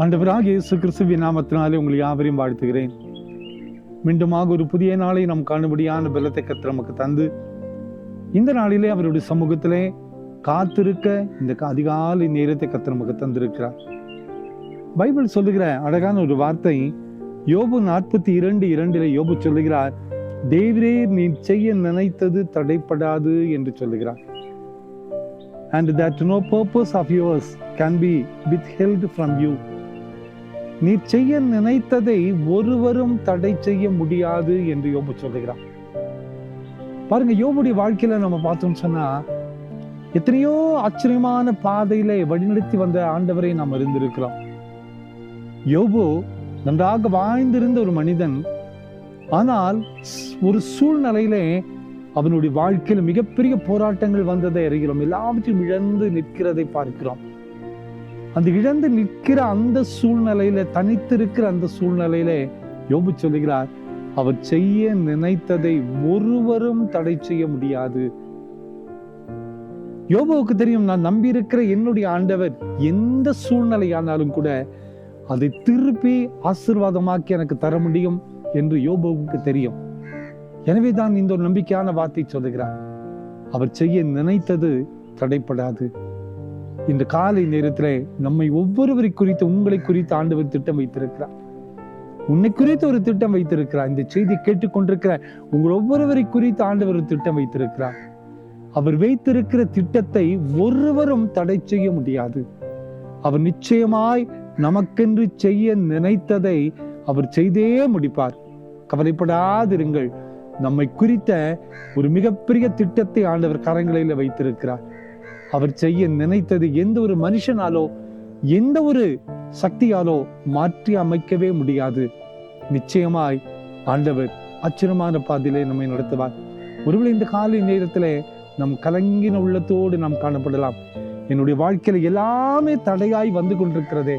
ஆண்டவராகிய இயேசு கிறிஸ்துவின் நாமத்தினாலே உங்களை யாவரையும் வாழ்த்துகிறேன். மீண்டுமாக ஒரு புதிய நாளை நாம் காணும்படியான பலத்தை கர்த்தர் நமக்கு தந்து இந்த நாளிலே அவருடைய சமூகத்திலே காத்திருக்க இந்த அதிகாலை நேரத்தை கர்த்தர் நமக்கு தந்திருக்கிறார். பைபிள் சொல்லுகிற அழகான ஒரு வார்த்தை யோபு 42:2 யோபு சொல்லுகிறார், தேவரே நீ செய்ய நினைத்தது தடைப்படாது என்று சொல்லுகிறார். And that no purpose of yours can be withheld from you. நீ செய்ய நினைத்ததை ஒருவரும் தடை செய்ய முடியாது என்று யோபு சொல்லுகிறார். பாருங்க, யோபுடைய வாழ்க்கையில நம்ம பார்த்தோம்னு சொன்னா எத்தனையோ ஆச்சரியமான பாதையில வழிநடத்தி வந்த ஆண்டவரை நாம் அறிந்திருக்கிறோம். யோபு நன்றாக வாழ்ந்திருந்த ஒரு மனிதன். ஆனால் ஒரு சூழ்நிலையிலே அவனுடைய வாழ்க்கையில் மிகப்பெரிய போராட்டங்கள் வந்ததை அறிகிறோம். எல்லாவற்றையும் இழந்து நிற்கிறதை பார்க்கிறோம். அந்த இழந்து நிற்கிற அந்த சூழ்நிலையில, தனித்திருக்கிற அந்த சூழ்நிலையில யோபு சொல்லுகிறார், அவர் செய்ய நினைத்ததை ஒருவரும் தடை செய்ய முடியாது. யோபுவுக்கு தெரியும், நான் நம்பியிருக்கிற என்னுடைய ஆண்டவர் எந்த சூழ்நிலையானாலும் கூட அதை திருப்பி ஆசீர்வாதமாக்கி எனக்கு தர முடியும் என்று யோபுவுக்கு தெரியும். எனவே தான் இந்த ஒரு நம்பிக்கையான வார்த்தை சொல்லுகிறார், அவர் செய்ய நினைத்தது தடைப்படாது. இந்த காலை நேரத்திலே நம்மை ஒவ்வொருவரை குறித்து, உங்களை குறித்து ஆண்டவர் திட்டம் வைத்திருக்கிறார். உன்னை குறித்து ஒரு திட்டம் வைத்திருக்கிறார். இந்த செய்தி கேட்டுக்கொண்டிருக்கிற உங்கள் ஒவ்வொருவரை குறித்து ஆண்டவர் ஒரு திட்டம் வைத்திருக்கிறார். அவர் வைத்திருக்கிற திட்டத்தை ஒருவரும் தடை செய்ய முடியாது. அவர் நிச்சயமாய் நமக்கென்று செய்ய நினைத்ததை அவர் செய்தே முடிப்பார். கவலைப்படாதிருங்கள். நம்மை குறித்த ஒரு மிகப்பெரிய திட்டத்தை ஆண்டவர் கரங்களில் வைத்திருக்கிறார். அவர் செய்ய நினைத்தது எந்த ஒரு மனுஷனாலோ எந்த ஒரு சக்தியாலோ மாற்றி அமைக்கவே முடியாது. நிச்சயமாய் ஆண்டவர் ஆச்சரியமான பாதையிலே நம்மை நடத்துவார். ஒருவேளை இந்த காலை நேரத்திலே நம் கலங்கின உள்ளத்தோடு நாம் காணப்படலாம். என்னுடைய வாழ்க்கையில எல்லாமே தடையாய் வந்து கொண்டிருக்கிறதே,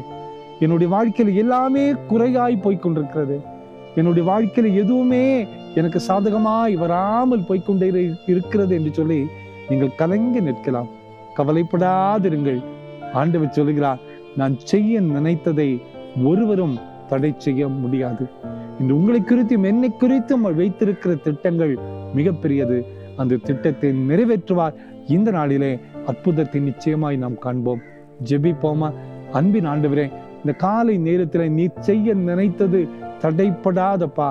என்னுடைய வாழ்க்கையில எல்லாமே குறையாய் போய்கொண்டிருக்கிறது, என்னுடைய வாழ்க்கையில எதுவுமே எனக்கு சாதகமாய் வராமல் போய்கொண்டே இருக்கிறது என்று சொல்லி நீங்கள் கலங்கி நிற்கலாம். கவலைப்படாதிருங்கள். ஆண்டவர் சொல்லுகிறார், நான் செய்ய நினைத்ததை ஒருவரும் தடை செய்ய முடியாது. இன்று உங்களை குறித்தும் என்னை குறித்தும் வைத்திருக்கிற திட்டங்கள் மிகப்பெரியது. அந்த திட்டத்தை நிறைவேற்றுவார். இந்த நாளிலே அற்புதத்தை நிச்சயமாய் நாம் காண்போம். ஜெபிப்போமா? அன்பின் ஆண்டவரே, இந்த காலை நேரத்தில் நீ செய்ய நினைத்தது தடைப்படாதப்பா.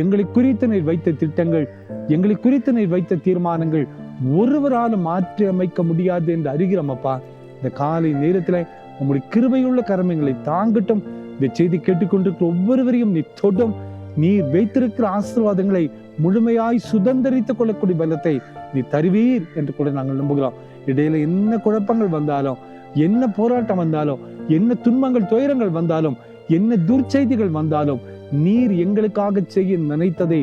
எங்களை குறித்து நீர் வைத்த திட்டங்கள், எங்களை குறித்து நீர் வைத்த தீர்மானங்கள் ஒருவராலும் மாற்றி அமைக்க முடியாது என்று அறிகிறோமப்பா. இந்த காலை நேரத்துல உங்களுடைய கிருபையுள்ள கரமைகளை தாங்கட்டும். இந்த செய்தி கேட்டுக்கொண்டிருக்கிற ஒவ்வொருவரையும் நீ தொடும். நீர் வைத்திருக்கிற ஆசீர்வாதங்களை முழுமையாய் சுதந்திரித்துக் கொள்ளக்கூடிய பலத்தை நீ தருவீர் என்று கூட நாங்கள் நம்புகிறோம். இடையில என்ன குழப்பங்கள் வந்தாலும், என்ன போராட்டம் வந்தாலும், என்ன துன்பங்கள் துயரங்கள் வந்தாலும், என்ன துர்ச்செய்திகள் வந்தாலும், நீர் எங்களுக்காக செய்ய நினைத்ததை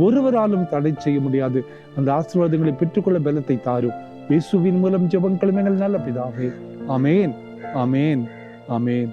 ஒருவராலும் தடை செய்ய முடியாது. அந்த ஆசீர்வாதங்களை பெற்றுக்கொள்ள பலத்தை தாரும். இயேசுவின் மூலம் ஜெபங்களும் எங்கள் நல்ல பிதாவே. ஆமேன், ஆமேன், ஆமேன்.